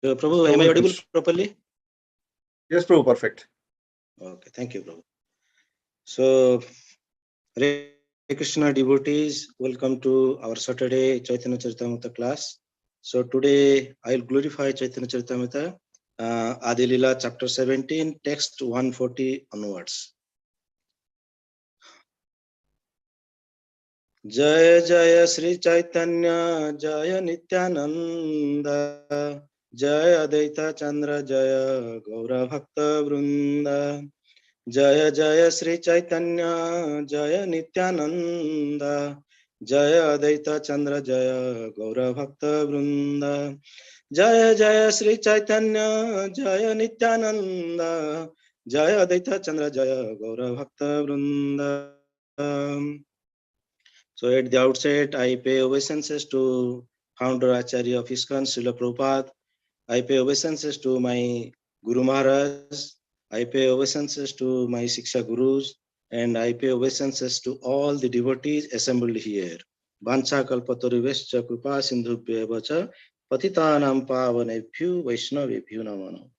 Prabhu, am I audible properly? Yes, Prabhu, perfect. Okay, thank you, Prabhu. So, Hare Krishna devotees, welcome to our Saturday Chaitanya Charitamrita class. So today I'll glorify Chaitanya Charitamrita, Adilila chapter 17, text 140 onwards. Jaya Jaya Sri Chaitanya, Jaya Nityananda, Jaya Advaita Chandra, Jaya Gaura Bhakta Vrinda. Jaya Jaya Sri Chaitanya, Jaya Nityananda, Jaya Advaita Chandra, Jaya Gaura Bhakta Vrinda. Jaya Jaya Sri Chaitanya, Jaya Nityananda, Jaya Advaita Chandra, Jaya Gaura Bhakta Vrinda. So at the outset, I pay obeisances to founder Acharya of ISKCON, Srila Prabhupada. I pay obeisances to my Guru Maharaj. I pay obeisances to my Shiksha Gurus. And I pay obeisances to all the devotees assembled here. Vancha kalpataruvescha kripa sindhubhya vacha patitanam pavanebhyo vaishnavebhyo namo namo.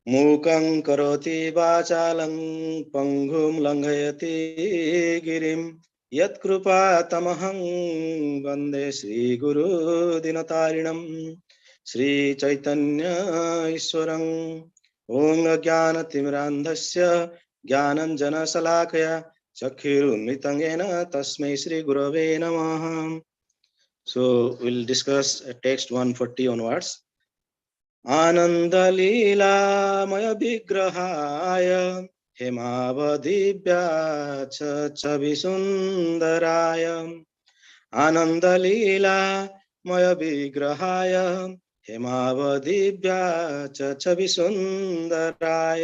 Mukhaṁ karoti vācālaṁ panghum langhayati girim yat krupa tamaham vande Sri Guru Dinatarinam Sri Chaitanya Iswaram Om Jnana Timirandhasya Jnananjana Salakaya Chakhirunnitam Yena Tasmai Sri Gurave Namaha. So we'll discuss text 140 onwards. आनन्दलीलामय विग्रहाय हेमावधिव्याच्छविसुन्दराय आनन्दलीलामय विग्रहाय हेमावधिव्याच्छविसुन्दराय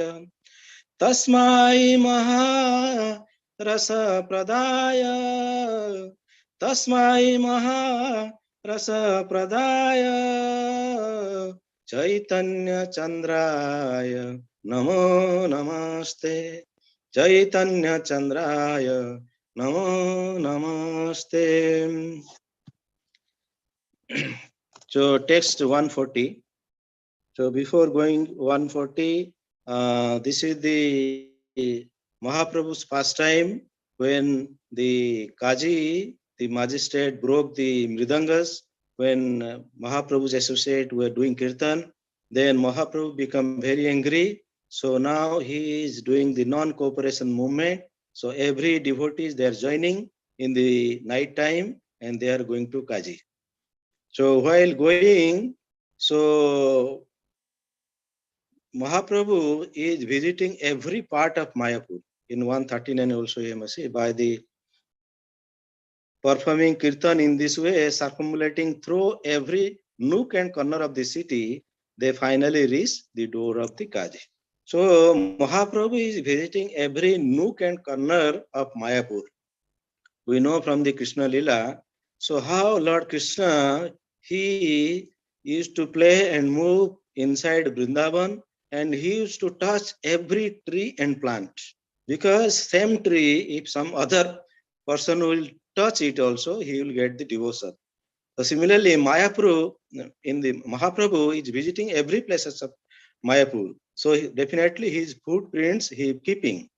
तस्मै महारसप्रदाय तस्मै महारसप्रदाय Chaitanya Chandraya Namo Namaste. Chaitanya Chandraya Namo Namaste. So text 140. So before going 140, this is the Mahaprabhu's first time when the Kaji, the magistrate, broke the mridangas. When Mahaprabhu's associate were doing kirtan, then Mahaprabhu became very angry. So now he is doing the non-cooperation movement. So every devotees, they are joining in the night time and they are going to Kaji. So while going, so Mahaprabhu is visiting every part of Mayapur. In 139 also you must say, by the performing kirtan in this way, circumambulating through every nook and corner of the city, they finally reach the door of the Kaji. So Mahaprabhu is visiting every nook and corner of Mayapur. We know from the Krishna Lila, so how Lord Krishna, he used to play and move inside Vrindavan, and he used to touch every tree and plant. Because same tree, if some other person will touch it also, he will get the devotion. So similarly, Mayapur, in the Mahaprabhu is visiting every places of Mayapur. So definitely his footprints he is keeping.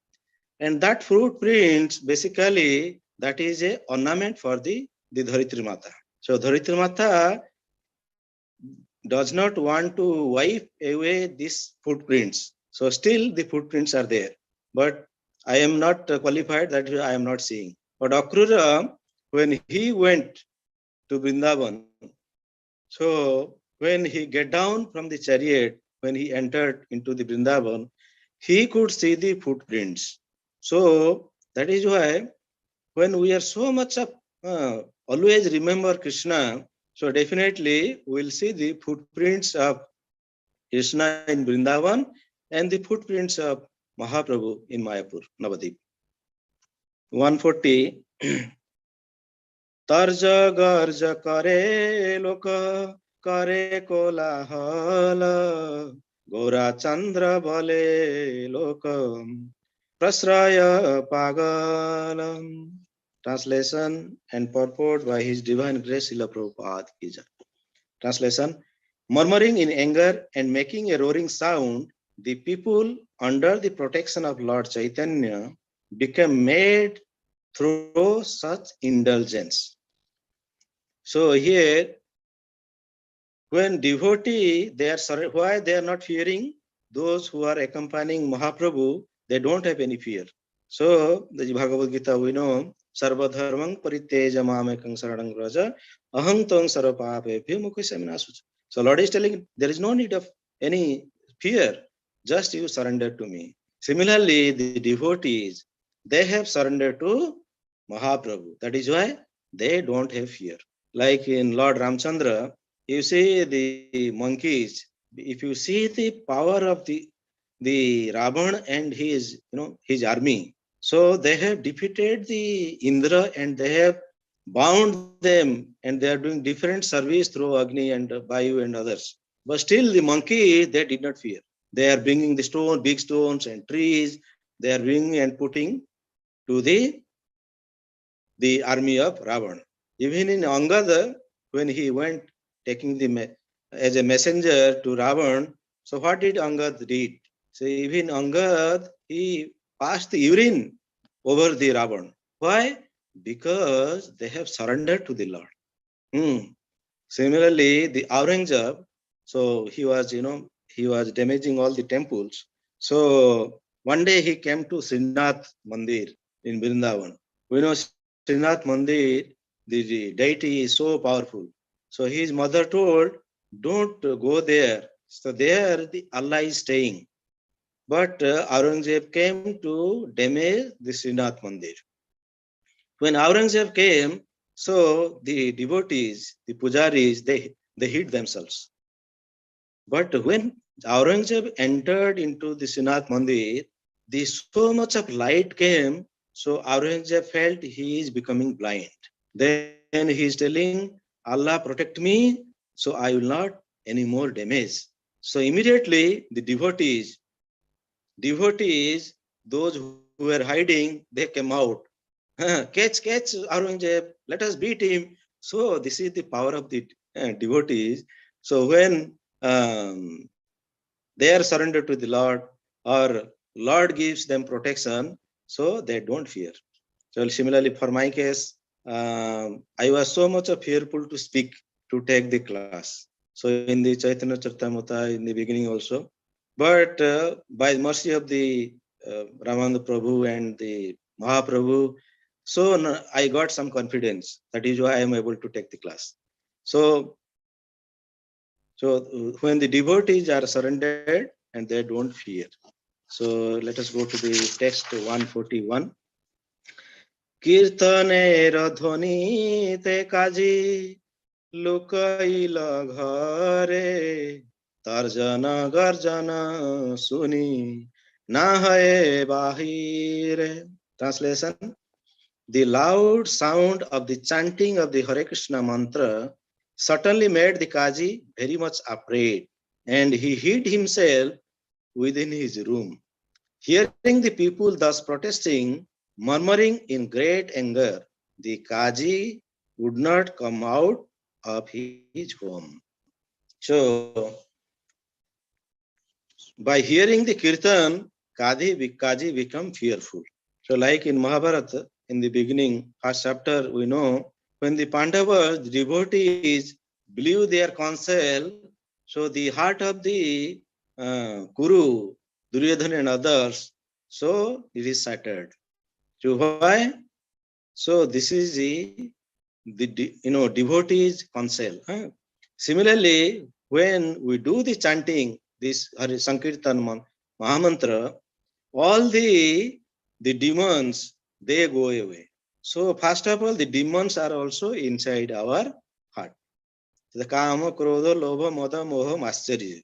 And that footprints basically that is a ornament for the Dharitri Mata. So Dharitri Mata does not want to wipe away these footprints. So still the footprints are there. But I am not qualified, that I am not seeing. But Akrura, when he went to Vrindavan, so when he get down from the chariot, when he entered into the Vrindavan, he could see the footprints. So that is why when we are so much of always remember Krishna, so definitely we'll see the footprints of Krishna in Vrindavan and the footprints of Mahaprabhu in Mayapur, Navadip. 140. Tarja garja kare loka kare kolahala Gora Chandra bale lokam prasraya pagalam. Translation and purport by His Divine Grace Srila Prabhupada. Translation: murmuring in anger and making a roaring sound, the people under the protection of Lord Chaitanya became made through such indulgence. So here, when devotee, why they are not fearing? Those who are accompanying Mahaprabhu, they don't have any fear. So the Bhagavad Gita, we know, Sarva dharmang pariteja mamekang saranang raja aham tang sarvapapebhyo mukhasamnasucha. So Lord is telling, there is no need of any fear, just you surrender to me. Similarly, the devotees, they have surrendered to Mahaprabhu. That is why they don't have fear. Like in Lord Ramchandra, you see the monkeys, if you see the power of the Ravan and his army, so they have defeated the Indra and they have bound them and they are doing different service through Agni and Vayu and others. But still the monkey, they did not fear. They are bringing the stone, big stones and trees, they are bringing and putting to the army of Ravan. Even in Angad, when he went taking as a messenger to Ravan, so what did Angad did? So even Angad, he passed the urine over the Ravan. Why? Because they have surrendered to the Lord. Similarly, the Aurangzeb, so he was damaging all the temples. So one day he came to Srinath Mandir in Vrindavan. We know Srinath Mandir, the deity is so powerful. So his mother told, don't go there. So there the Allah is staying. But Aurangzeb came to damage the Srinath Mandir. When Aurangzeb came, so the devotees, the pujaris, they hid themselves. But when Aurangzeb entered into the Srinath Mandir, the so much of light came, so Aurangzeb felt he is becoming blind. Then he is telling, Allah protect me, so I will not any more damage. So immediately the devotees, those who were hiding, they came out. Catch Aurangzeb, let us beat him. So this is the power of the devotees. So when they are surrendered to the Lord or Lord gives them protection, so they don't fear. So similarly for my case, I was so much fearful to speak, to take the class. So in the Chaitanya Charitamrta in the beginning also, but by mercy of the Ramananda Prabhu and the Mahaprabhu, so I got some confidence. That is why I am able to take the class. So when the devotees are surrendered and they don't fear. So let us go to the text 141. Kirtaner dhoni te kaji lukaila ghare tarjana garjana suni na hai bahire. Translation: the loud sound of the chanting of the Hare Krishna mantra certainly made the Kaji very much afraid, and he hid himself within his room. Hearing the people thus protesting, murmuring in great anger, the Kaji would not come out of his home. So, by hearing the Kirtan, Kaji become fearful. So like in Mahabharata, in the beginning, first chapter, we know, when the Pandavas, the devotees, blew their counsel, so the heart of the Kuru, Duryodhana and others, so it is shattered. So why? So this is the devotees' counsel. Similarly, when we do the chanting, this Hari Sankirtan Mahamantra, all the demons, they go away. So first of all, the demons are also inside our heart. The kama, krodha, lobha, moda, moha, mascharya.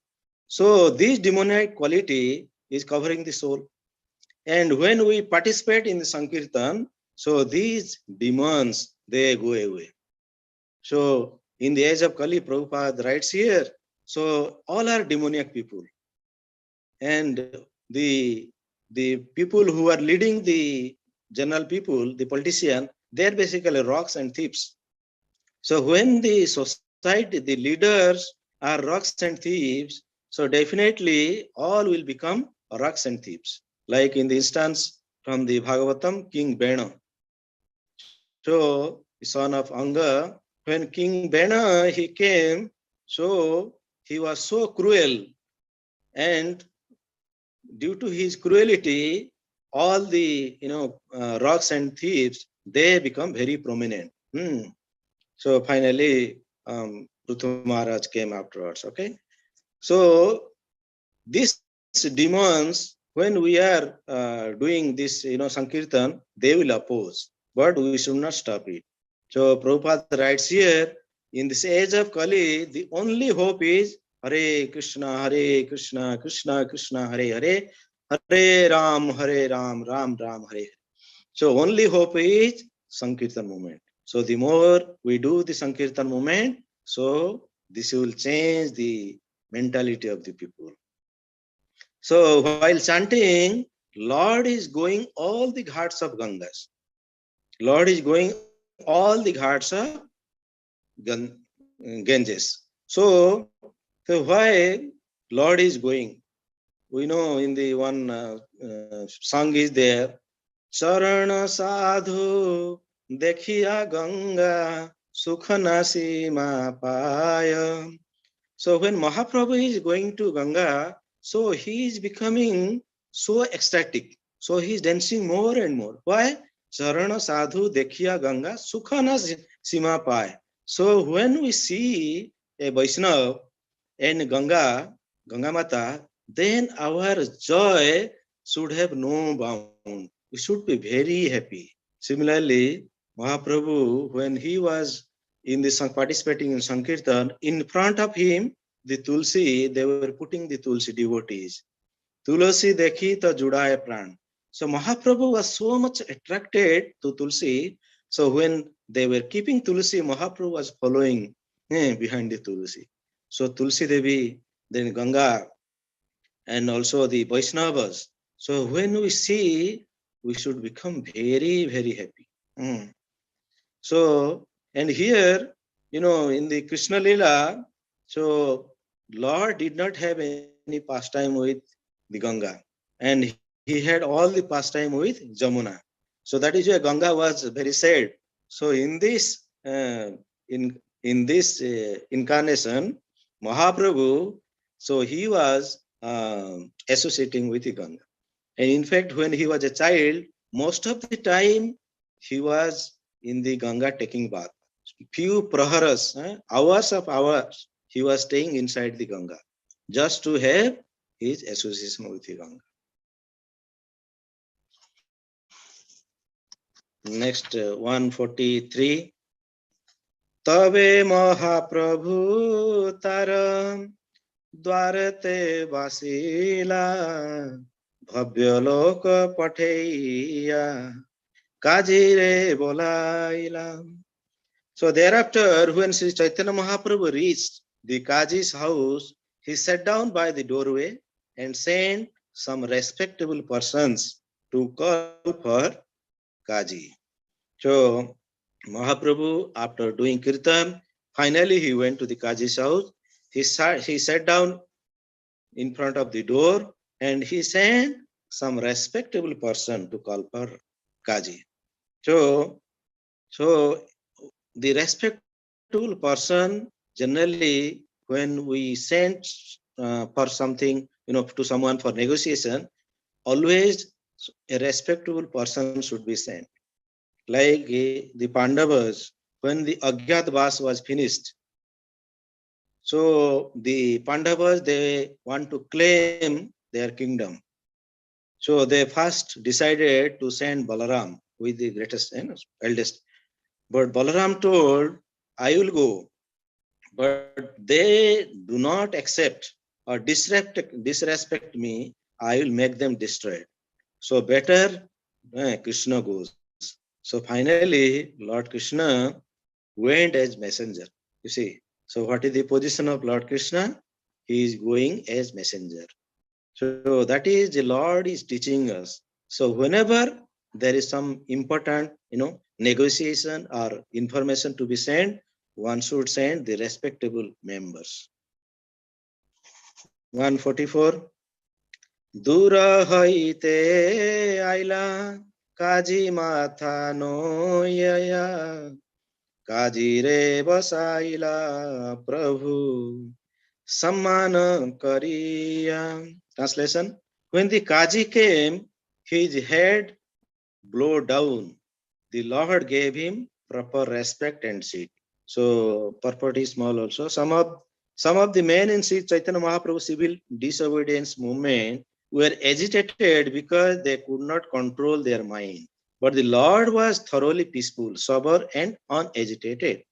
So this demonic quality is covering the soul. And when we participate in the Sankirtan, so these demons, they go away. So in the age of Kali, Prabhupada writes here, so all are demoniac people. And the people who are leading the general people, the politician, they're basically rocks and thieves. So when the society society, the leaders are rocks and thieves, so definitely all will become rocks and thieves. Like in the instance from the Bhagavatam, King Bena. So, the son of Anga, when King Bena he came, so he was so cruel, and due to his cruelty, all the rocks and thieves they become very prominent. So finally, Prithu Maharaj came afterwards. Okay, so these demons, when we are doing this, Sankirtan, they will oppose, but we should not stop it. So Prabhupada writes here, in this age of Kali, the only hope is Hare Krishna, Krishna Krishna, Hare Hare, Hare Ram, Ram Ram, Hare Hare. So only hope is Sankirtan movement. So the more we do the Sankirtan movement, so this will change the mentality of the people. So while chanting, Lord is going all the ghats of Gangas. Lord is going all the ghats of Ganges. So why Lord is going? We know in the one song is there, Charana sadhu dekhiya Ganga sukhana sima paya. So when Mahaprabhu is going to Ganga, so he is becoming so ecstatic. So he is dancing more and more. Why? Charana sadhu dekhiya Ganga sukhana sima paya. So when we see a Vaishnava and Ganga Mata, then our joy should have no bound. We should be very happy. Similarly, Mahaprabhu, when he was in the participating in Sankirtan, in front of him, the Tulsi, they were putting the Tulsi devotees. Tulsi dekhi ta judaya pran. So Mahaprabhu was so much attracted to Tulsi. So when they were keeping Tulsi, Mahaprabhu was following behind the Tulsi. So Tulsi Devi, then Ganga, and also the Vaishnavas. So when we see, we should become very, very happy. So, and here, in the Krishna Lila, so Lord did not have any pastime with the Ganga, and he had all the pastime with Jamuna. So that is why Ganga was very sad. So in this incarnation, Mahaprabhu, so he was associating with the Ganga. And in fact, when he was a child, most of the time he was in the Ganga taking bath. Few praharas, hours of hours, he was staying inside the Ganga just to have his association with the Ganga. Next, 143. Tabe Mahaprabhu Taram Dwarate Vasila Bhavya Patheiya Kajire Bolaila. So thereafter, when Sri Chaitanya Mahaprabhu reached the Kaji's house, he sat down by the doorway and sent some respectable persons to call for Kaji. So Mahaprabhu, after doing kirtan, finally he went to the Kaji's house. He sat down in front of the door and he sent some respectable person to call for Kaji. So the respectable person, generally when we send for something, to someone for negotiation, always a respectable person should be sent. Like the Pandavas, when the Agyatvas was finished, so the Pandavas, they want to claim their kingdom. So they first decided to send Balaram with the greatest, eldest. But Balaram told, I will go, but they do not accept or disrespect me, I will make them destroyed. So better Krishna goes. So finally, Lord Krishna went as messenger. You see, so what is the position of Lord Krishna? He is going as messenger. So that is the Lord is teaching us. So whenever there is some important, negotiation or information to be sent, one should send the respectable members. 144. Dura haite aila kaji matha noyaya kaji re basaila prabhu sammana kariya. Translation: when the Kaji came, his head blew down. The Lord gave him proper respect and seat. So purport is small also. Some of the men in Sri Chaitanya Mahaprabhu civil disobedience movement were agitated because they could not control their mind. But the Lord was thoroughly peaceful, sober, and unagitated.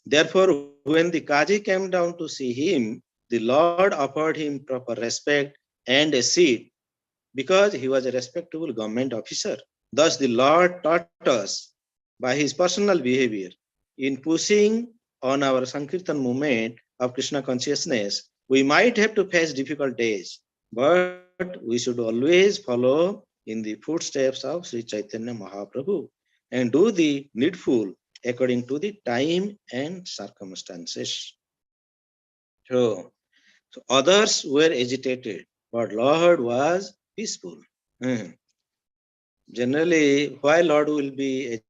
Therefore, when the Kaji came down to see him, the Lord offered him proper respect and a seat because he was a respectable government officer. Thus, the Lord taught us by his personal behavior in pushing on our Sankirtan movement of Krishna consciousness. We might have to face difficult days, but we should always follow in the footsteps of Sri Chaitanya Mahaprabhu and do the needful according to the time and circumstances. So, others were agitated, but Lord was peaceful. Hmm. Generally, why Lord will be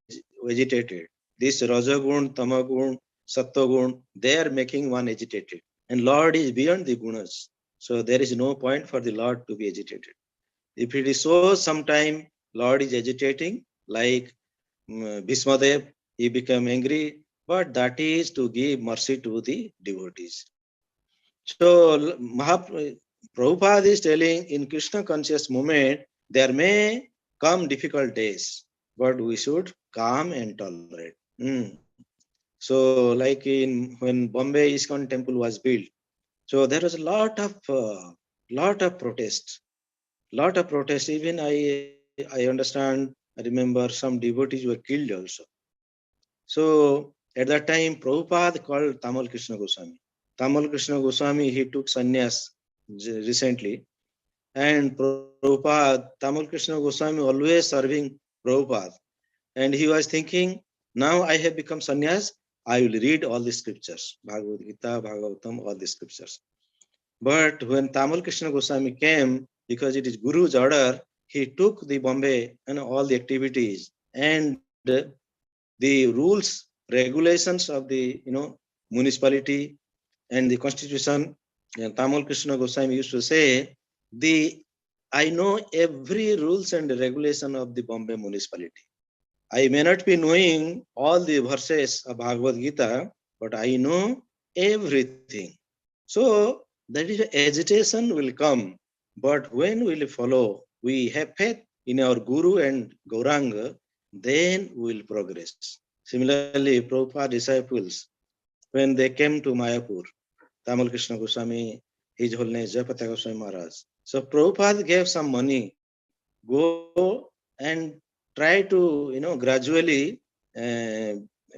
agitated? This Rajagun, Tamagun, Sattvagun, they are making one agitated. And Lord is beyond the gunas. So there is no point for the Lord to be agitated. If it is so, sometime Lord is agitating, like Bhismadev, he became angry, but that is to give mercy to the devotees. So Prabhupada is telling in Krishna conscious movement, there may come difficult days, but we should calm and tolerate. So like when Bombay ISKCON temple was built, so there was lot of protest. Even I understand, I remember some devotees were killed also. So at that time, Prabhupada called Tamal Krishna Goswami. Tamal Krishna Goswami, he took sannyas recently. And Prabhupada, Tamal Krishna Goswami always serving Prabhupada. And he was thinking, now I have become sannyas, I will read all the scriptures, Bhagavad Gita, Bhagavatam, all the scriptures. But when Tamal Krishna Goswami came, because it is Guru's order, he took the Bombay and all the activities and the rules, regulations of the municipality and the constitution. And Tamal Krishna Goswami used to say, I know every rules and regulation of the Bombay municipality. I may not be knowing all the verses of Bhagavad Gita, but I know everything. So that is agitation will come. But when we will follow, we have faith in our Guru and Gauranga, then we will progress. Similarly, Prabhupada disciples, when they came to Mayapur, Tamal Krishna Goswami, His Holiness Jayapataka Goswami Maharaj. So Prabhupada gave some money, go and try to, gradually uh,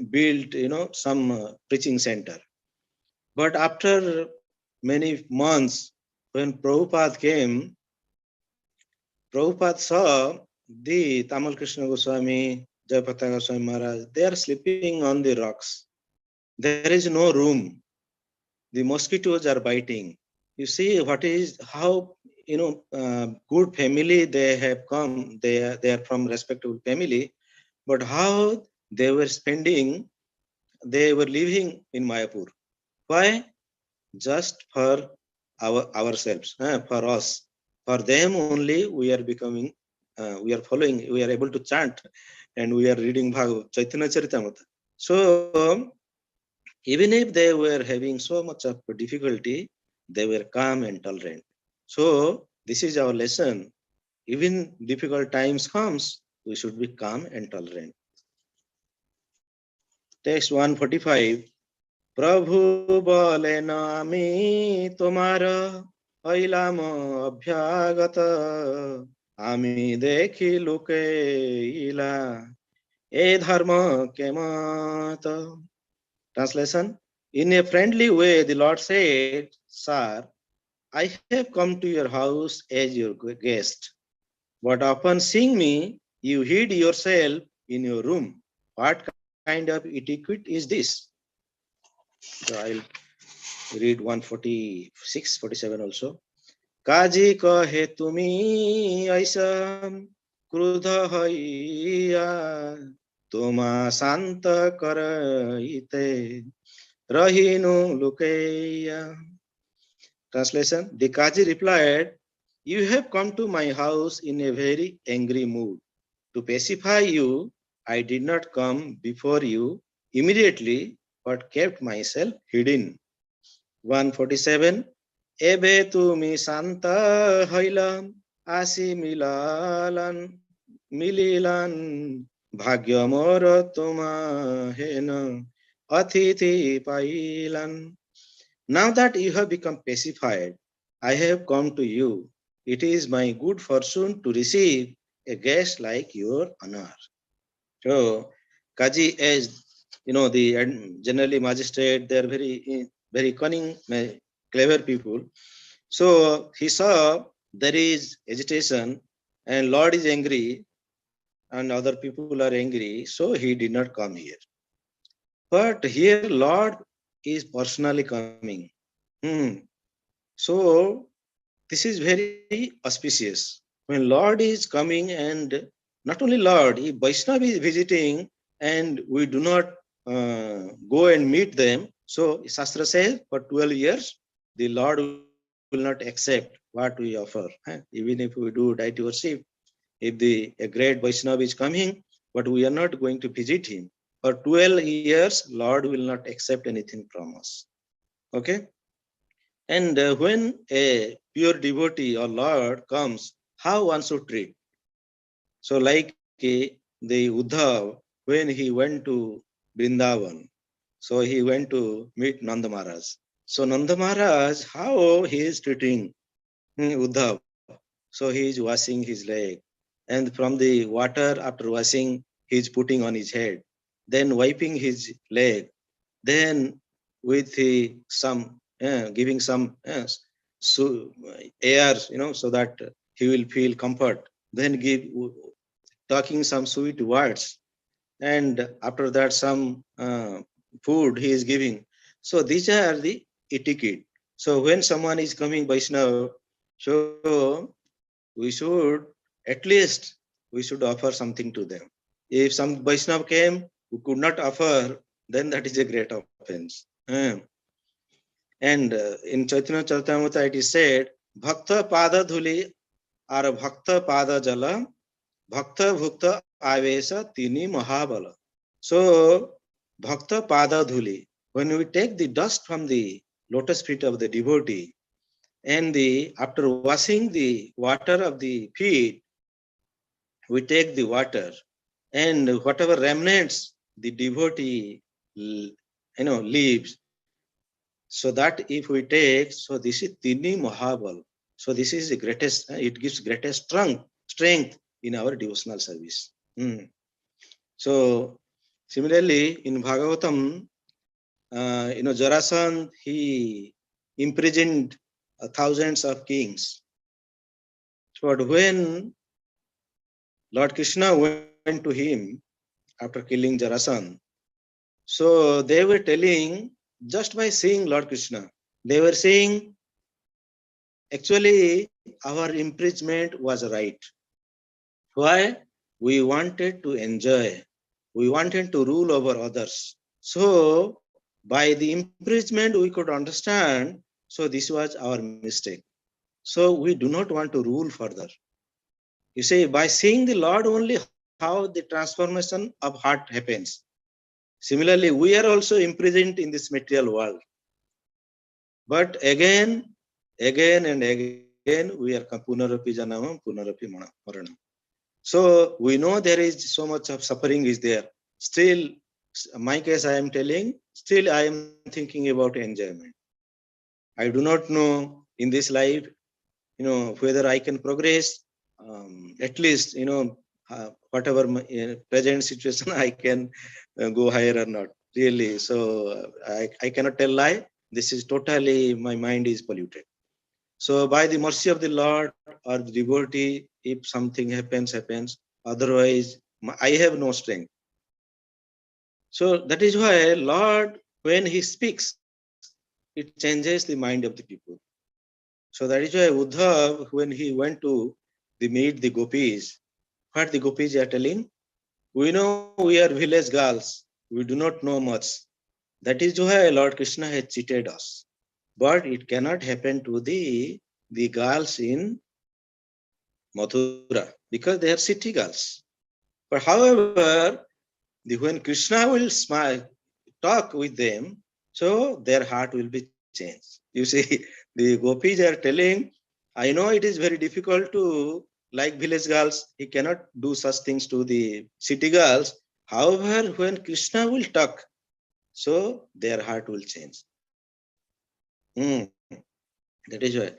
build, some preaching center. But after many months, when Prabhupada came, Prabhupada saw the Tamal Krishna Goswami, Jayapataka Goswami Maharaj, they are sleeping on the rocks. There is no room. The mosquitoes are biting. You see how good family they have come. They are from respectable family, but how they were spending, they were living in Mayapur. Why? Just for ourselves, for us. For them only we are becoming, we are following, we are able to chant, and we are reading Bhagavad Chaitanya Charitamrta. So even if they were having so much of difficulty, they were calm and tolerant. So this is our lesson. Even difficult times comes, we should be calm and tolerant. Text 145. प्रभु बोले नामी तुम्हारा ऐलाम अभ्यागत आमी देखी लुके इला ए धर्म के मत. Translation: in a friendly way, the Lord said, Sir, I have come to your house as your guest, but upon seeing me, you hid yourself in your room. What kind of etiquette is this? So I'll read 146, 47 also. Kaji kahe tumi aisa krudha haiya toma santa karaite rahinu lukaiya. Translation: The Kaji replied, "You have come to my house in a very angry mood. To pacify you, I did not come before you immediately, but kept myself hidden." 147. Ebe tumi santa hailam asi mililan bhagya mora tuma hena atithi pailan. Now that you have become pacified, I have come to you. It is my good fortune to receive a guest like your honor. So, Kaji, as you know, the generally magistrate, they are very cunning, clever people. So he saw there is agitation, and Lord is angry, and other people are angry. So he did not come here. But here, Lord is personally coming. Hmm. So this is very auspicious. When Lord is coming, and not only Lord, if Vaishnava is visiting and we do not go and meet them, so Shastra says for 12 years, the Lord will not accept what we offer. Even if we do deity worship, if a great Vaishnava is coming, but we are not going to visit him, for 12 years, Lord will not accept anything from us. Okay? And when a pure devotee or Lord comes, how one should treat? So, like the Uddhav, when he went to Vrindavan, so he went to meet Nanda Maharaj. So, Nanda Maharaj, how he is treating Uddhav? So, he is washing his leg, and from the water, after washing, he is putting on his head, then wiping his leg, then with some giving some so air, so that he will feel comfort, then give talking some sweet words, and after that some food he is giving. So these are the etiquette. So when someone is coming Vaishnava, so we should at least we should offer something to them. If some Vaishnava came who could not offer, then that is a great offense. And in Chaitanya Charitamrta it is said, Bhakta pada dhuli ar bhakta pada jala, bhakta bhukta avesa tini mahabala. So, bhakta pada dhuli, when we take the dust from the lotus feet of the devotee, and after washing the water of the feet, we take the water, and whatever remnants the devotee leaves, so that if we take, so this is tini mahabal. So this is the greatest, it gives greatest strength in our devotional service. So similarly in Bhagavatam, Jarasandh, he imprisoned thousands of kings. But when Lord Krishna went to him after killing Jarasandh, so they were telling, just by seeing Lord Krishna, they were saying, actually, our imprisonment was right. Why? We wanted to enjoy. We wanted to rule over others. So, by the imprisonment, we could understand, so this was our mistake. So, we do not want to rule further. You see, by seeing the Lord only, how the transformation of heart happens. Similarly, we are also imprisoned in this material world. But again and again, we are punarapi janamam, punarapi maranam. So we know there is so much of suffering is there. Still, my case I am telling, still I am thinking about enjoyment. I do not know in this life, whether I can progress, at least, whatever my, present situation, I can go higher or not, really. So I cannot tell lie. This is totally, my mind is polluted. So by the mercy of the Lord or the devotee, if something happens. Otherwise, I have no strength. So that is why Lord when he speaks, it changes the mind of the people. So that is why Uddhav, when he went to meet the gopis, what the gopis are telling? We know we are village girls. We do not know much. That is why Lord Krishna has cheated us. But it cannot happen to the girls in Mathura because they are city girls. But however, when Krishna will smile, talk with them, so their heart will be changed. You see, the gopis are telling, I know it is very difficult to like village girls. He cannot do such things to the city girls. However, when Krishna will talk, so their heart will change. That is why.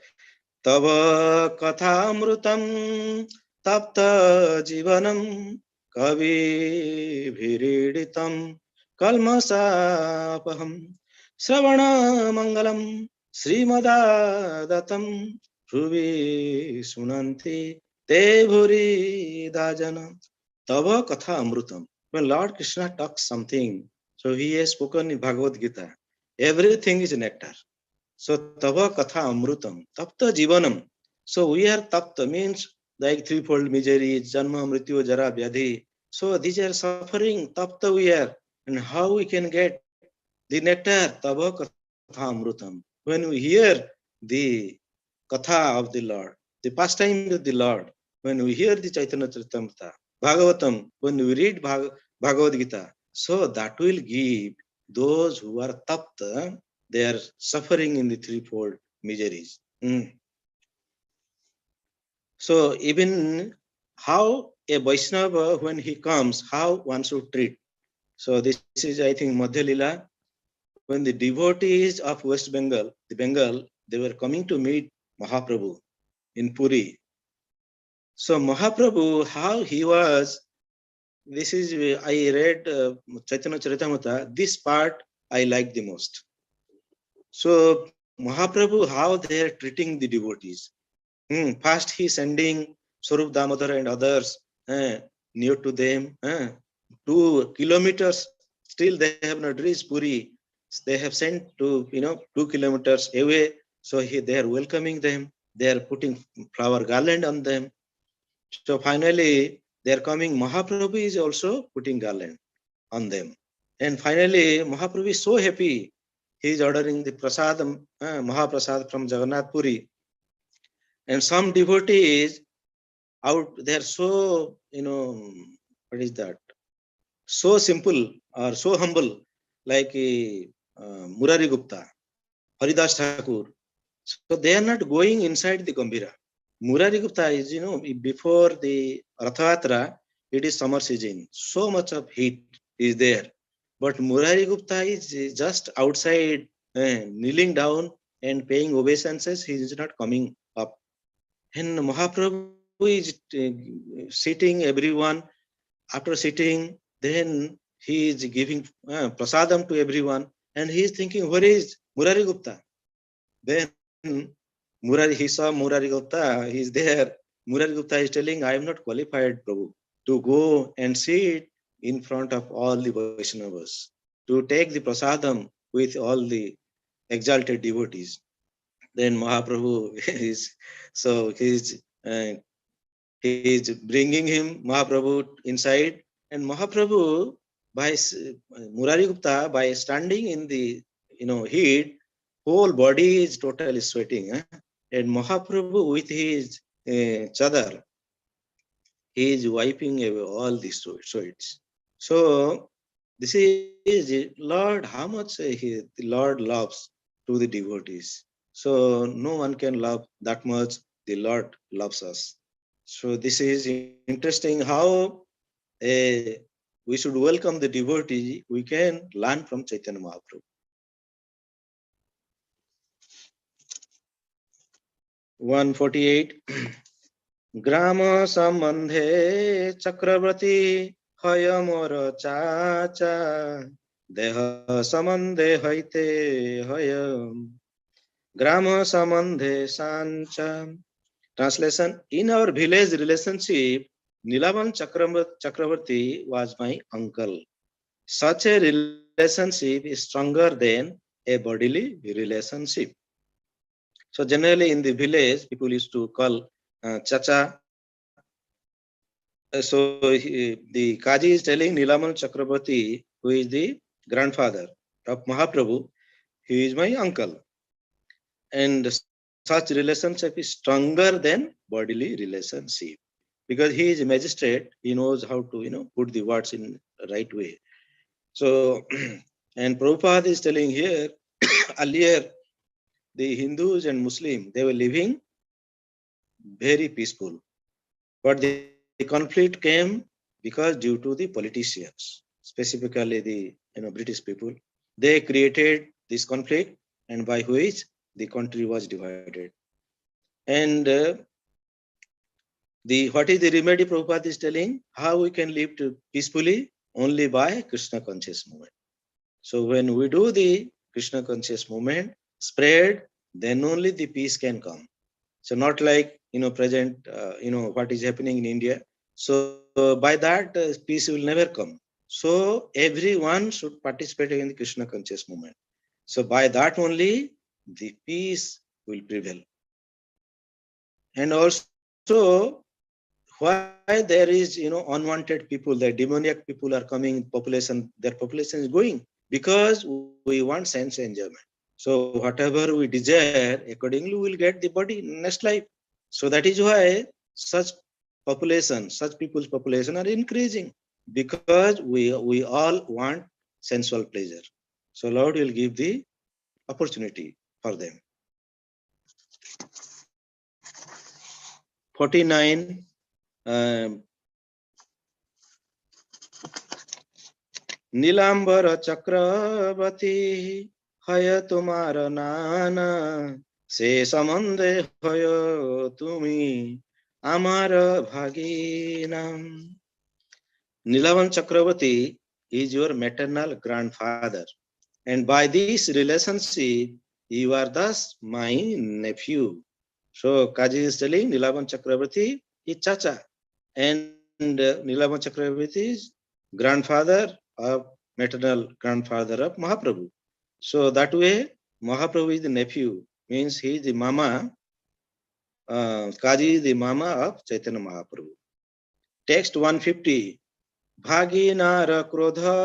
Tava katha amrutam tapta jivanam kavi bhiriditam kalmasapaham Sravana mangalam Srimadatam Ruvi Sunanti Te Bhuri Dajana Tava Katha Amrutam. When Lord Krishna talks something, so he has spoken in Bhagavad Gita. Everything is nectar. So Tava Katha Amrutam, Tapta Jivanam. So we are Tapta means like threefold misery, Janma, Mrityu, Jara, Vyadhi. So these are suffering, Tapta we are. And how we can get the nectar, Tava Katha Amrutam. When we hear the Katha of the Lord, the pastime of the Lord, when we hear the Chaitanya Charitamrta, Bhagavatam, when we read Bhagavad Gita, so that will give those who are tapta, they are suffering in the threefold miseries. So even how a Vaishnava, when he comes, how one should treat. So this is, I think, Madhya Lila. When the devotees of West Bengal, they were coming to meet Mahaprabhu in Puri. So Mahaprabhu, how he was, this is, I read Chaitanya Charitamrta, this part I like the most. So Mahaprabhu, how they are treating the devotees. First he sending Swarup Damodar and others near to them, 2 kilometers, still they have not reached Puri. They have sent to, 2 kilometers away. So they are welcoming them. They are putting flower garland on them. So finally, they are coming. Mahaprabhu is also putting garland on them. And finally, Mahaprabhu is so happy. He is ordering the prasadam, Mahaprasad from Jagannath Puri. And some devotees out, they are so, what is that? So simple or so humble, like Murari Gupta, Haridas Thakur. So they are not going inside the Gambhira. Murari Gupta is, before the Rathayatra, it is summer season. So much of heat is there. But Murari Gupta is just outside, kneeling down and paying obeisances. He is not coming up. And Mahaprabhu is sitting everyone. After sitting, then he is giving prasadam to everyone. And he is thinking, where is Murari Gupta? Then he saw Murari Gupta, he is there. Murari Gupta is telling, I am not qualified, Prabhu, to go and sit in front of all the Vaishnavas, to take the prasadam with all the exalted devotees. Then Mahaprabhu uh, he is bringing him, Mahaprabhu, inside. And Mahaprabhu, by Murari Gupta, by standing in the heat, whole body is totally sweating. And Mahaprabhu with his chadar, he is wiping away all the sweats. So this is Lord, how much the Lord loves to the devotees. So no one can love that much. The Lord loves us. So this is interesting how we should welcome the devotee. We can learn from Chaitanya Mahaprabhu. 148. Grama sambandhe chakravarti hayamora chacha deha samandhe haite hayam grama samandhe sancha. Translation: in our village relationship, Nilavan Chakravarti was my uncle. Such a relation relationship is stronger than a bodily relationship. So generally in the village, people used to call Chacha. The Kaji is telling Nilaman Chakrabarti, who is the grandfather of Mahaprabhu, he is my uncle. And such relationship is stronger than bodily relationship. Because he is a magistrate, he knows how to, put the words in right way. So, and Prabhupada is telling here, earlier, the Hindus and Muslims, they were living very peaceful. But the conflict came because due to the politicians, specifically the British people, they created this conflict, and by which the country was divided. And what is the remedy Prabhupada is telling? How we can live peacefully? Only by Krishna conscious movement. So when we do the Krishna conscious movement, spread, then only the peace can come. So not like, present, what is happening in India. So by that, peace will never come. So everyone should participate in the Krishna conscious movement. So by that only, the peace will prevail. And also, why there is, unwanted people, the demoniac people are coming, their population is going, because we want sense enjoyment. So whatever we desire, accordingly we will get the body next life. So that is why such people's population are increasing, because we all want sensual pleasure. So Lord will give the opportunity for them. 49. নীলাম্বর চক্রবর্তী হয় তোমার নানা, সে সম্বন্ধে হয় তুমি আমার ভাগিনা. Nilavan Chakravarti is your maternal grandfather, and by this relationship you are thus my nephew. So Kaji is telling Nilavan Chakravarti is Chacha, and Nilavan Chakravarti is grandfather of maternal grandfather of Mahaprabhu. So that way, Mahaprabhu is the nephew, means he is the mama. Kaji is the mama of Chaitanya Mahaprabhu. Text 150. Bhaginar krodha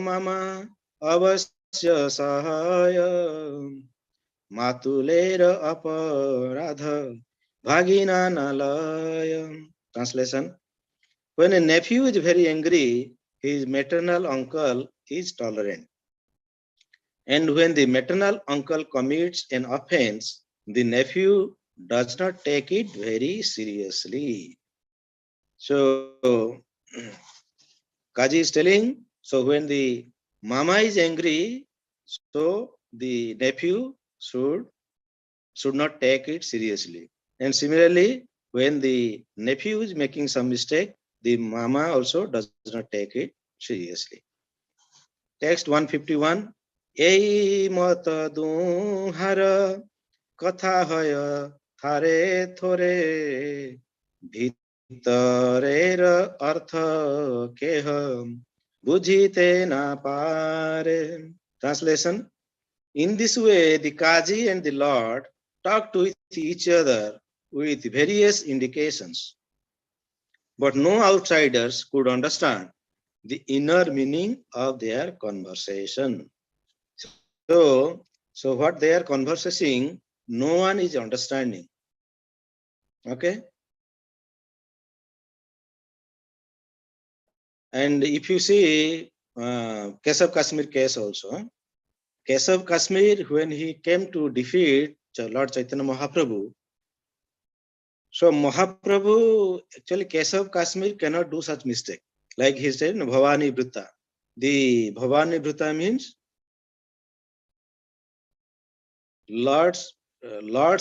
mama avasya sahaya matulera aparadha bhagina nalaya. Translation. When a nephew is very angry, his maternal uncle is tolerant. And when the maternal uncle commits an offense, the nephew does not take it very seriously. So, Kaji is telling, so when the mama is angry, so the nephew should not take it seriously. And similarly, when the nephew is making some mistake, the mama also does not take it seriously. Text 151. এই মত দুহার কথা হয় থারে থরে ভিতরের অর্থ কেহ বুঝিতে না পারে. Translation. In this way, the Kaji and the Lord talked with each other with various indications, but no outsiders could understand the inner meaning of their conversation. So what they are conversing, no one is understanding. Okay. And if you see Keshav Kashmir case also, Keshav Kashmir, when he came to defeat Lord Chaitanya Mahaprabhu, so Mahaprabhu, actually Keshav Kashmir cannot do such mistake. Like he said, Bhavani Vrita. The Bhavani Vrita means Lord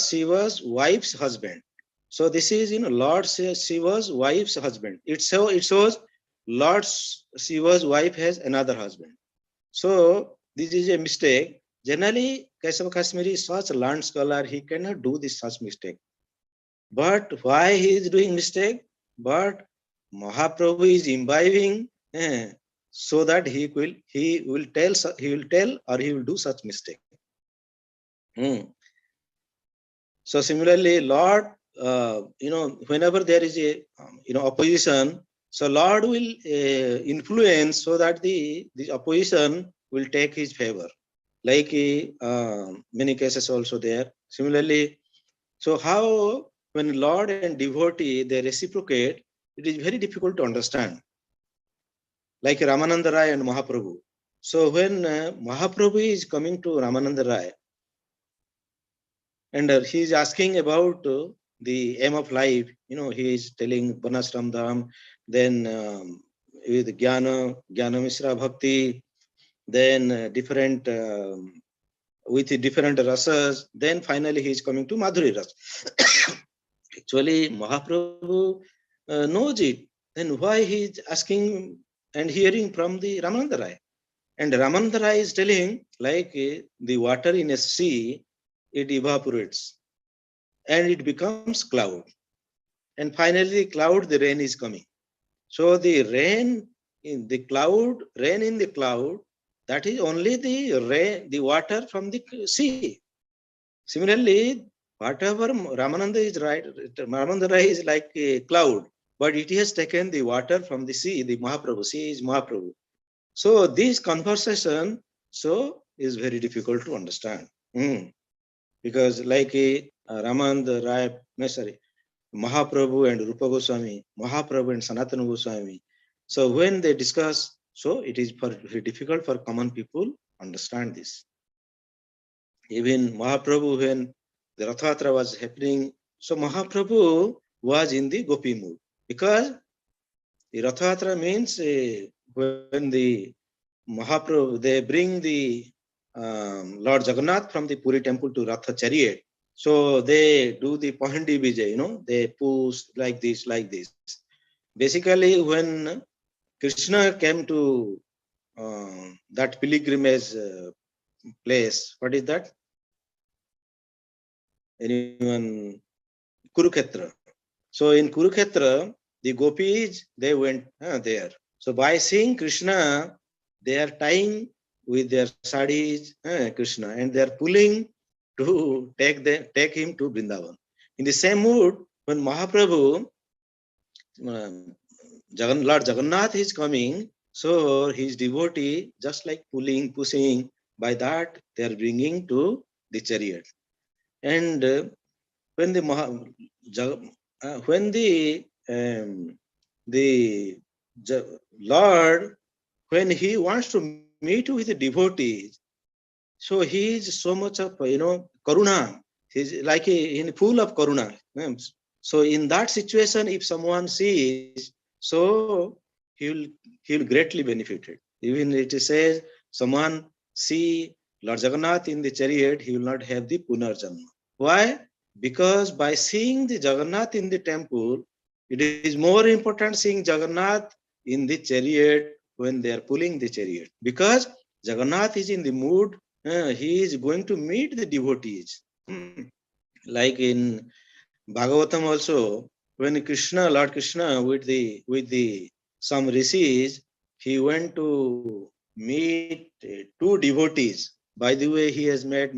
Shiva's wife's husband. So this is, Lord Shiva's wife's husband. It shows Lord Shiva's wife has another husband. So this is a mistake. Generally, Keshav Kashmiri is such a learned scholar, he cannot do this such mistake. But why he is doing mistake? But Mahaprabhu is imbibing. so that he will tell or he will do such mistake. Hmm. So similarly, Lord, whenever there is a opposition, so Lord will influence so that the opposition will take his favor. Like many cases also there. Similarly, so how when Lord and devotee they reciprocate, it is very difficult to understand. Like Ramananda Rai and Mahaprabhu. So when Mahaprabhu is coming to Ramananda Rai, and he is asking about the aim of life. He is telling Banasram Dham, then with Jnana Mishra Bhakti, then different with different rasas. Then finally he is coming to Madhuri Ras. Actually, Mahaprabhu knows it. Then why he is asking and hearing from the Ramananda Rai? And Ramananda Rai is telling like the water in a sea, it evaporates and it becomes cloud. And finally, the cloud, the rain is coming. So the rain in the cloud, rain in the cloud, that is only the rain, the water from the sea. Similarly, whatever Ramananda is right, Ramananda Rai is like a cloud, but it has taken the water from the sea, the Mahaprabhu. Sea is Mahaprabhu. So this conversation so is very difficult to understand. Because like Ramananda Rai, no, sorry, Mahaprabhu and Rupa Goswami, Mahaprabhu and Sanatana Goswami. So when they discuss, so it is very difficult for common people understand this. Even Mahaprabhu, when the Rathatra was happening, so Mahaprabhu was in the Gopi mood because the Rathatra means when the Mahaprabhu they bring the Lord Jagannath from the Puri temple to Ratha chariot. So they do the Pahandi Vijay, they push like this, like this. Basically, when Krishna came to that pilgrimage place, what is that? Anyone? Kurukshetra. So in Kurukshetra, the gopis, they went there. So by seeing Krishna, they are tying with their sadis Krishna and they are pulling to take him to Vrindavan. In the same mood, when Mahaprabhu, Lord Jagannath is coming, so his devotee just like pulling, pushing, by that they are bringing to the chariot. And when the when the Lord, when he wants to meet with the devotees, so he is so much of karuna. He's like in full of karuna. So in that situation, if someone sees, so he will greatly benefited. Even it says someone see Lord Jagannath in the chariot, he will not have the punarjanma. Why? Because by seeing the Jagannath in the temple, it is more important seeing Jagannath in the chariot when they are pulling the chariot. Because Jagannath is in the mood, he is going to meet the devotees. Like in Bhagavatam also, when Krishna, Lord Krishna, with the some rishis, he went to meet two devotees. By the way, he has met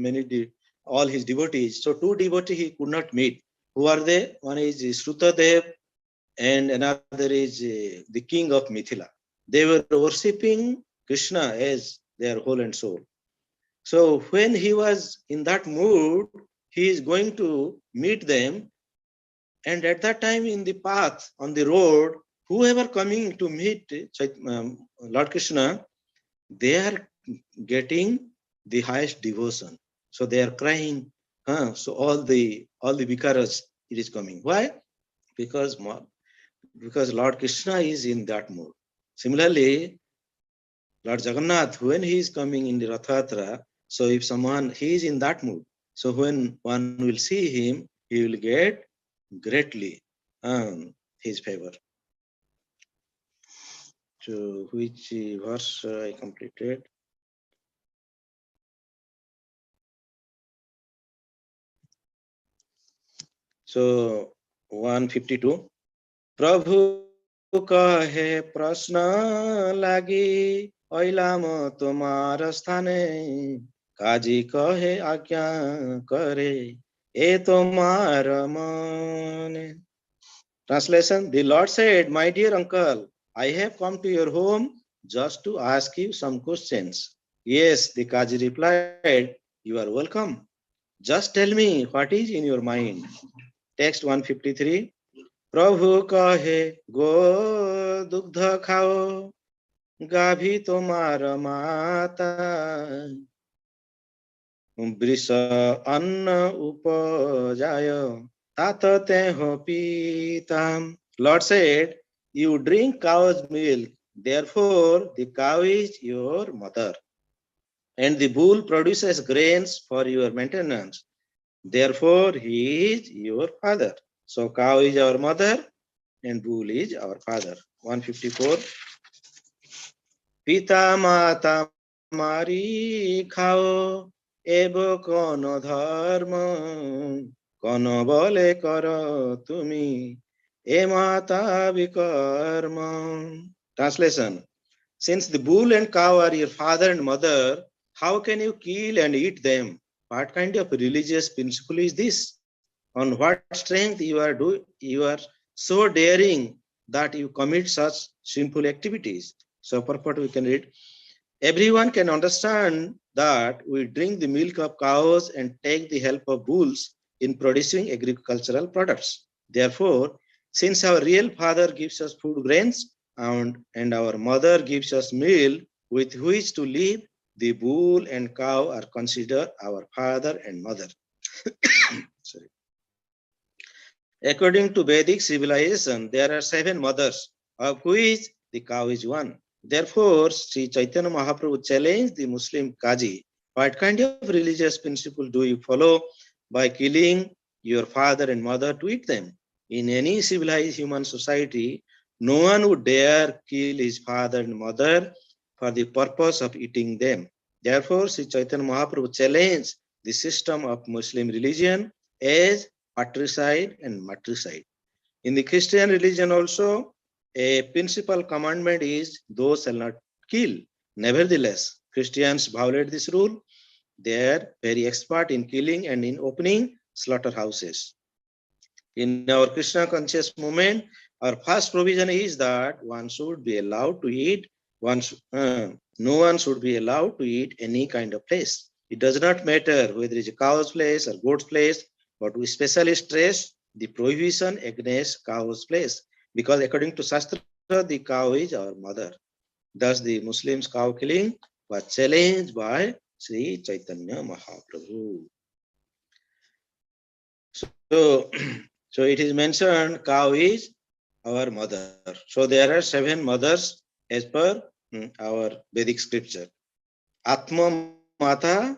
all his devotees. So two devotees he could not meet. Who are they? One is Shrutadev and another is the king of Mithila. They were worshipping Krishna as their whole and soul. So when he was in that mood, he is going to meet them. And at that time in the path, on the road, whoever coming to meet Lord Krishna, they are getting the highest devotion. So they are crying. So all the vikaras, it is coming. Why? Because Lord Krishna is in that mood. Similarly, Lord Jagannath, when he is coming in the Rathatra, so if someone he is in that mood, so when one will see him, he will get greatly his favor. So which verse I completed? So 152. Prabhu कहे प्रश्न लागी ऐलाम तुम्हार स्थाने काजी कहे आज्ञा करे ए तुम्हार मने. Translation: The Lord said, "My dear uncle, I have come to your home just to ask you some questions." Yes, the Kaji replied, "You are welcome. Just tell me what is in your mind." Text 153. प्रभु कहे गो दुग्ध खाओ गाभी तुम्हार माता वृष अन्न उपजाय तात ते हो पीता. Lord said, "You drink cow's milk, therefore the cow is your mother, and the bull produces grains for your maintenance, therefore he is your father." So cow is our mother and bull is our father. 154. Pita mata mari khao ebo kono dharma kono bole karo tumi e mata vikarma. Translation: Since the bull and cow are your father and mother, how can you kill and eat them? What kind of religious principle is this? On what strength you are so daring that you commit such sinful activities? So purport we can read. Everyone can understand that we drink the milk of cows and take the help of bulls in producing agricultural products. Therefore, since our real father gives us food grains and our mother gives us meal with which to live, the bull and cow are considered our father and mother. Sorry. According to Vedic civilization, there are 7 mothers, of which the cow is one. Therefore, Sri Chaitanya Mahaprabhu challenged the Muslim Kaji, what kind of religious principle do you follow by killing your father and mother to eat them? In any civilized human society, no one would dare kill his father and mother for the purpose of eating them. Therefore, Sri Chaitanya Mahaprabhu challenged the system of Muslim religion as patricide and matricide. In the Christian religion also, a principal commandment is thou shalt not kill. Nevertheless, Christians violate this rule. They are very expert in killing and in opening slaughterhouses. In our Krishna conscious movement, our first provision is that one should be allowed to eat, no one should be allowed to eat any kind of flesh. It does not matter whether it is a cow's flesh or goat's flesh, but we specially stress the prohibition against cow's flesh, because according to Shastra, the cow is our mother. Thus, the Muslims cow killing was challenged by Sri Chaitanya Mahaprabhu. So, so it is mentioned cow is our mother. So there are 7 mothers as per our Vedic scripture. Atma Mata,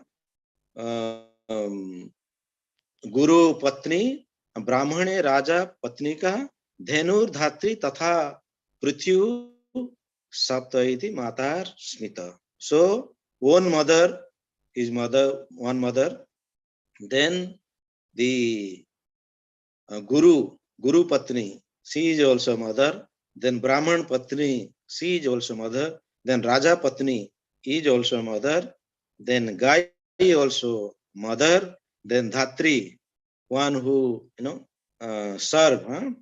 Guru Patni, Brahmane Raja Patnika, Dhenur Dhatri Tatha Prithyu Saptaiti Matar Smita. So one mother is one mother. Then the Guru Patni, she is also mother. Then Brahman Patni, she is also mother. Then Raja Patni is also mother. Then Gai also mother. Then Dhatri, one who serve,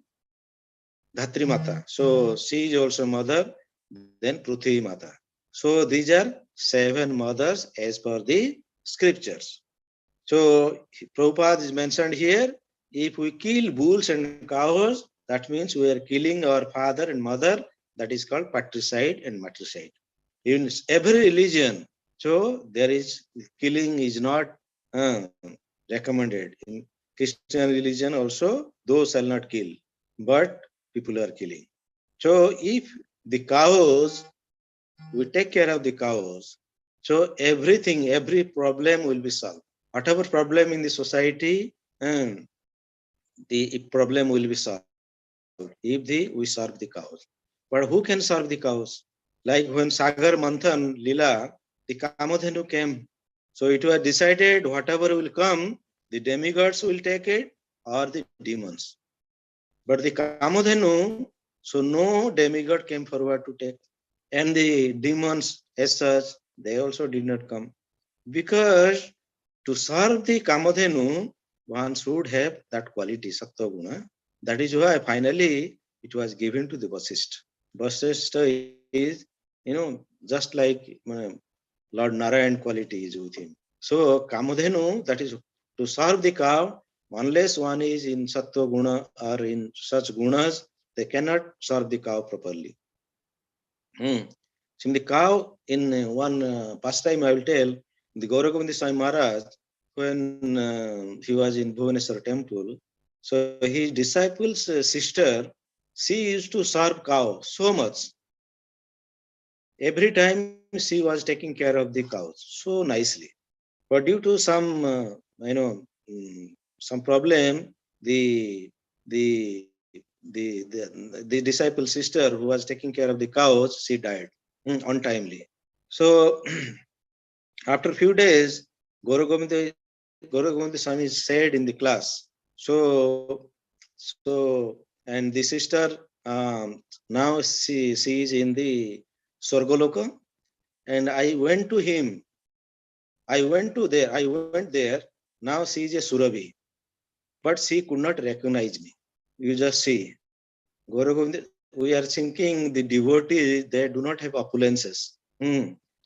Dhatri Mata. So she is also mother. Then Prithvi Mata. So these are 7 mothers as per the scriptures. So Prabhupada is mentioned here. If we kill bulls and cows, that means we are killing our father and mother. That is called patricide and matricide. In every religion, so there is killing is not recommended. In Christian religion also, those shall not kill, but people are killing. So if the cows, we take care of the cows, so everything, every problem will be solved. Whatever problem in the society, the problem will be solved if we serve the cows. But who can serve the cows? Like when Sagar Manthan Lila, the Kamadhenu came. So it was decided whatever will come, the demigods will take it or the demons. But the Kamadhenu So no demigod came forward to take. And the demons as such, they also did not come. Because to serve the Kamadhenu, one should have that quality, Sattva Guna. That is why finally it was given to the Vasishtha. Vasishtha is, just like Lord Narayan quality is with him. So Kamadhenu, that is to serve the cow, unless one is in Sattva Guna or in such gunas, they cannot serve the cow properly. So in the cow, in one pastime I will tell, the Gauragovinda Swami Maharaj, when he was in Bhubaneswar temple, so his disciple's sister, she used to serve cow so much. Every time she was taking care of the cows so nicely. But due to some, some problem, the the disciple sister who was taking care of the cows, she died untimely. So after a few days, Gauragovinda Swami said in the class. So and the sister now she is in the Swargaloka, and I went to him. I went there. Now she is a Surabhi, but she could not recognize me. You just see, Gauragovinda, we are thinking the devotees, they do not have opulences.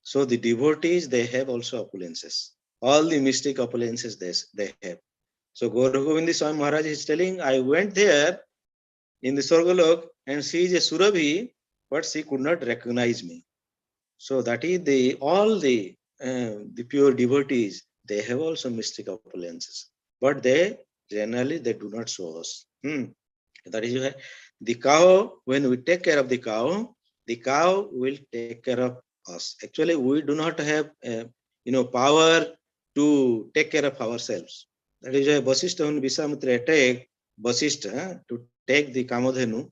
So the devotees, they have also opulences. All the mystic opulences they have. So Gauragovinda Swami Maharaj is telling, I went there in the Swargalok and she is a Surabhi, but she could not recognize me. So that is all the pure devotees, they have also mystic opulences, but they generally they do not show us. That is why the cow, when we take care of the cow will take care of us. Actually, we do not have power to take care of ourselves. That is why Vasishtha, when Visamitra attacked Vasishtha to take the Kamadhenu,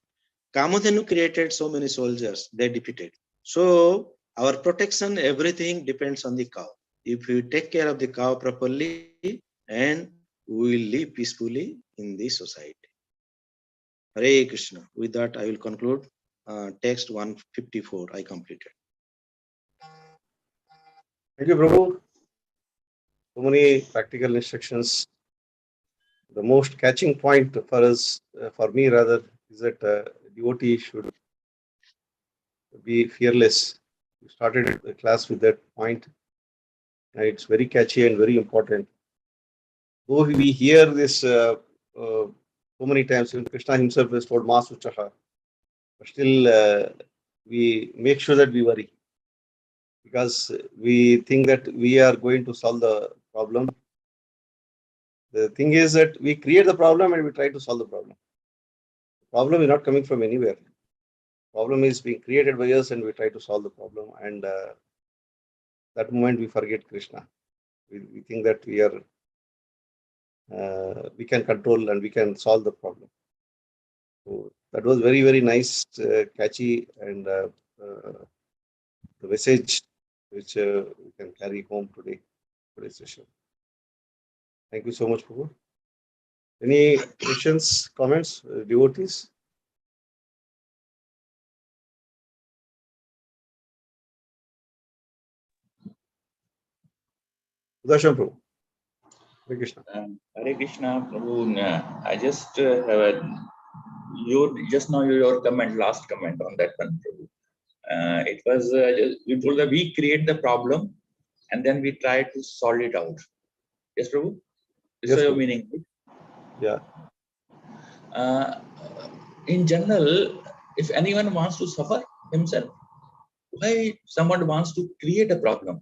Kamadhenu created so many soldiers, they defeated. So our protection, everything depends on the cow. If we take care of the cow properly, and we will live peacefully in the society. Hare Krishna. With that, I will conclude. Text 154, I completed. Thank you, Prabhu. So many practical instructions. The most catching point for us, for me rather, is that devotee should be fearless. We started the class with that point. And it's very catchy and very important. Though we hear this so many times, even Krishna himself has told Masuchaha, but still we make sure that we worry, because we think that we are going to solve the problem. The thing is that we create the problem and we try to solve the problem. The problem is not coming from anywhere. The problem is being created by us and we try to solve the problem. And that moment we forget Krishna. We think that we can control and we can solve the problem. So that was very, very nice, catchy, and the message which we can carry home today's session. Thank you so much, Prabhu. Any questions, comments, devotees? Darshan Prabhu. Hare Krishna. Hare Krishna, Prabhu. I just have your comment, last comment on that one, Prabhu. It was you told that we create the problem and then we try to solve it out. Yes, Prabhu. This is your meaning. Yeah. In general, if anyone wants to suffer himself, why someone wants to create a problem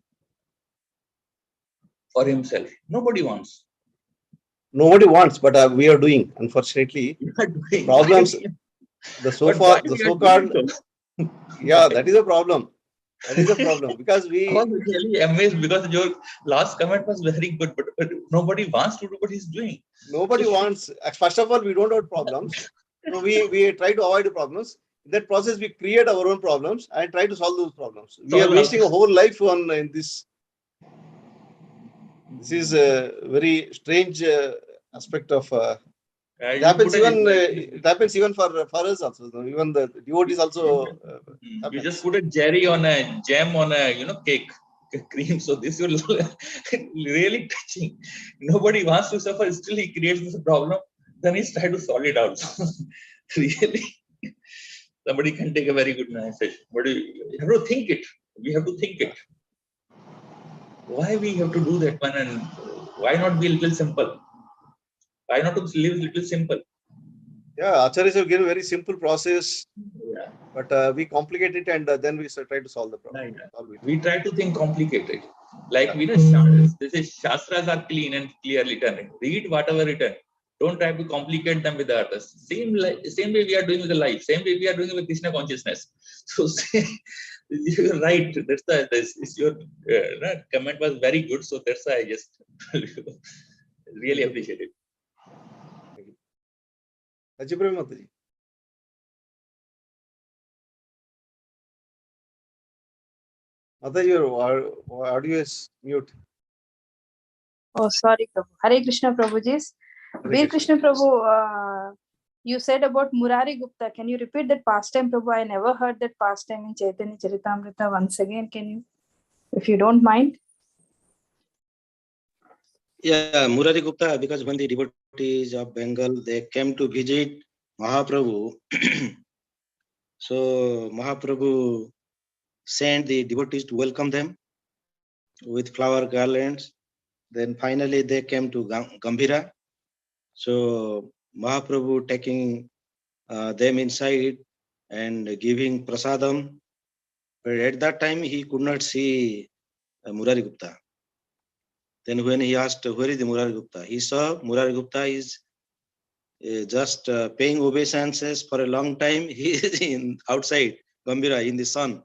for himself? Nobody wants. Nobody wants, but we are doing. Unfortunately, doing. problems. The so-called. Yeah, that is a problem. That is a problem, because I was really amazed because your last comment was very good, but nobody wants to do what he's doing. Nobody wants. First of all, we don't have problems. So we try to avoid the problems. In that process, we create our own problems and try to solve those problems. We are wasting a whole life in this. This is a very strange aspect of It happens even for us also. Even the devotees also. You just put a jerry on a jam on a cake cream. So this will really touching. Nobody wants to suffer. Still he creates this problem. Then he's trying to solve it out. Really, somebody can take a very good message, but you have to think it. We have to think it. Why we have to do that one, and why not be a little simple? Why not to live a little simple? Yeah, Acharyas will give a very simple process, Yeah. but we complicate it and then we try to solve the problem. We try to think complicated. Like we know, this is Shastras are clean and clearly written. Read whatever written. Don't try to complicate them with the others. Same way we are doing with the life. Same way we are doing with Krishna consciousness. So you're right. That's your comment was very good. So that's why I just really appreciate it. Ajibram Mataji. Mataji, your audio is mute. Oh, sorry, Prabhu. Hare Krishna, Prabhuji. Veer Krishna, Prabhu, you said about Murari Gupta. Can you repeat that pastime, Prabhu? I never heard that pastime in Caitanya Caritamrta. Once again, can you, if you don't mind? Yeah, Murari Gupta, because when the devotees of Bengal, they came to visit Mahaprabhu, so Mahaprabhu sent the devotees to welcome them with flower garlands. Then finally they came to Gambhira. So Mahaprabhu taking them inside and giving prasadam. But at that time he could not see Murari Gupta. Then when he asked, where is the Murari Gupta? He saw Murari Gupta is just paying obeisances for a long time. He is outside Gambhira in the sun.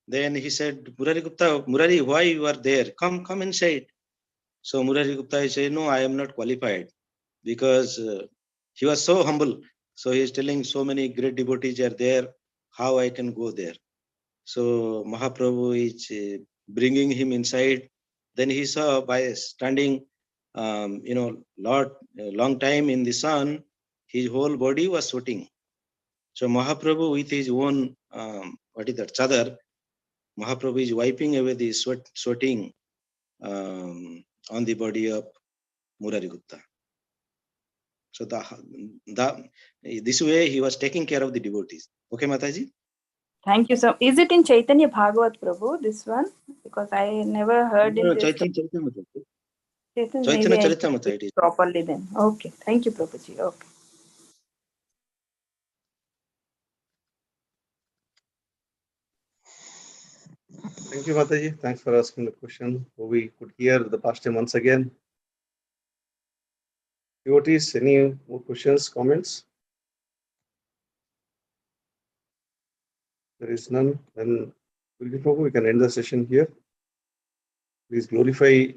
Then he said, Murari Gupta, Murari, why you are there? Come inside. So Murari Gupta said, no, I am not qualified, because he was so humble. So he is telling so many great devotees are there, how I can go there. So Mahaprabhu is bringing him inside. Then he saw, by standing, long time in the sun, his whole body was sweating. So Mahaprabhu with his own, chadar, Mahaprabhu is wiping away the sweating on the body of Murari Gupta. So this way he was taking care of the devotees. Okay, Mataji? Thank you. So is it in Chaitanya Bhagavat, Prabhu, this one? Because I never heard in this. Chaitanya Charitamrita it is. Properly then. Okay. Thank you, Prabhuji. Okay. Thank you, Mataji. Thanks for asking the question. So we could hear the pastime once again. Devotees, any more questions, comments? There is none. Then we can end the session here. Please glorify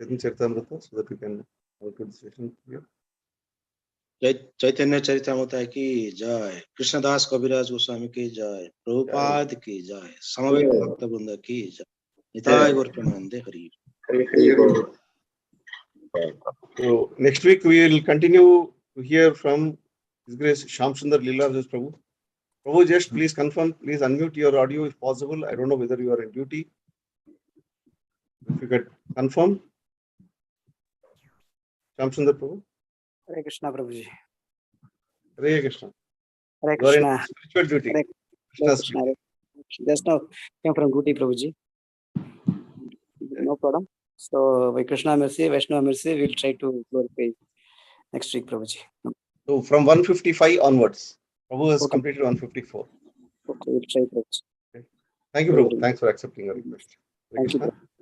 Caritamrta so that we can conclude the session here. Chaitanya Charitamrta ki jai, Krishnadas Kaviraj Goswami ki jai, Prabhupada ki jai, Samaveta Bhakta Vrinda ki jai. Nitai Gaur Pramanande Hari. So next week we will continue to hear from His Grace Shyam Sundar Leela Prabhu. Prabhu, just please confirm, please unmute your audio if possible. I don't know whether you are in duty. If you could confirm. Shyam Sundar Prabhu. Hare Krishna, Prabhuji. Hare Krishna. Hare You are in Krishna. spiritual duty. Hare Krishna. Just now came from duty, Prabhuji. No problem. So by Krishna mercy, Vaishnava mercy, we'll try to glorify next week, Prabhuji. So from 155 onwards, Prabhu has Okay. completed 154. Okay, we'll try, Prabhuji. Okay. Thank you, Prabhu. Thanks for accepting our request. Thank you, Prabhu.